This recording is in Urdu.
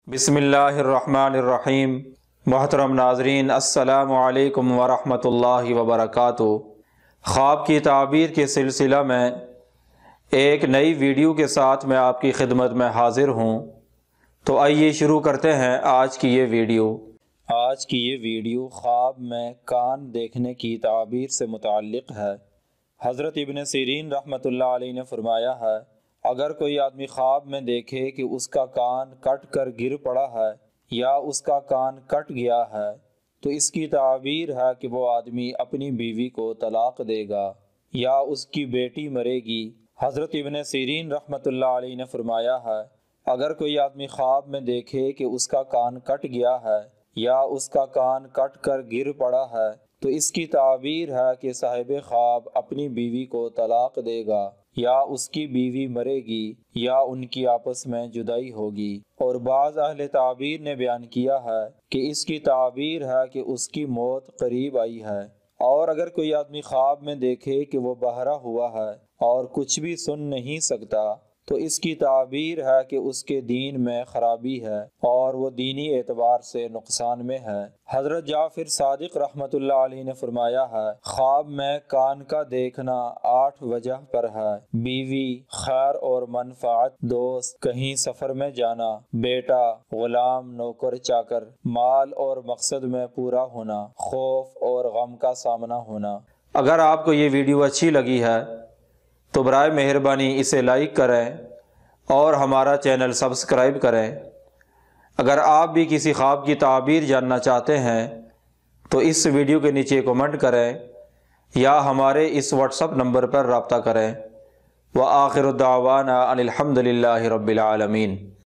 بسم اللہ الرحمن الرحیم۔ محترم ناظرین، السلام علیکم ورحمۃ اللہ وبرکاتہ۔ خواب کی تعبیر کے سلسلہ میں ایک نئی ویڈیو کے ساتھ میں آپ کی خدمت میں حاضر ہوں۔ تو آئیے شروع کرتے ہیں آج کی یہ ویڈیو۔ آج کی یہ ویڈیو خواب میں کان دیکھنے کی تعبیر سے متعلق ہے۔ حضرت ابن سیرین رحمۃ اللہ علیہ نے فرمایا ہے، اگر کوئی آدمی خواب میں دیکھے کہ اس کا کان کٹ کر گر پڑا ہے یا اس کا کان کٹ گیا ہے تو اس کی تعبیر ہے کہ وہ آدمی اپنی بیوی کو طلاق دے گا یا اس کی بیٹی مرے گی۔ حضرت ابن سیرین رحمۃ اللہ علیہ نے فرمایا ہے، اگر کوئی آدمی خواب میں دیکھے کہ اس کا کان کٹ گیا ہے یا اس کا کان کٹ کر گر پڑا ہے تو اس کی تعبیر ہے کہ صاحب خواب اپنی بیوی کو طلاق دے گا یا اس کی بیوی مرے گی یا ان کی آپس میں جدائی ہوگی۔ اور بعض اہل تعبیر نے بیان کیا ہے کہ اس کی تعبیر ہے کہ اس کی موت قریب آئی ہے۔ اور اگر کوئی آدمی خواب میں دیکھے کہ وہ بہرا ہوا ہے اور کچھ بھی سن نہیں سکتا تو اس کی تعبیر ہے کہ اس کے دین میں خرابی ہے اور وہ دینی اعتبار سے نقصان میں ہے۔ حضرت جعفر صادق رحمۃ اللہ علیہ نے فرمایا ہے، خواب میں کان کا دیکھنا 8 وجہ پر ہے: بیوی، خیر اور منفعت، دوست، کہیں سفر میں جانا، بیٹا، غلام، نوکر چاکر، مال اور مقصد میں پورا ہونا، خوف اور غم کا سامنا ہونا۔ اگر آپ کو یہ ویڈیو اچھی لگی ہے تو برائے مہربانی اسے لائک کریں اور ہمارا چینل سبسکرائب کریں۔ اگر آپ بھی کسی خواب کی تعبیر جاننا چاہتے ہیں تو اس ویڈیو کے نیچے کمنٹ کریں یا ہمارے اس واٹس ایپ نمبر پر رابطہ کریں۔ وآخر دعوانا ان الحمد للہ رب العالمین۔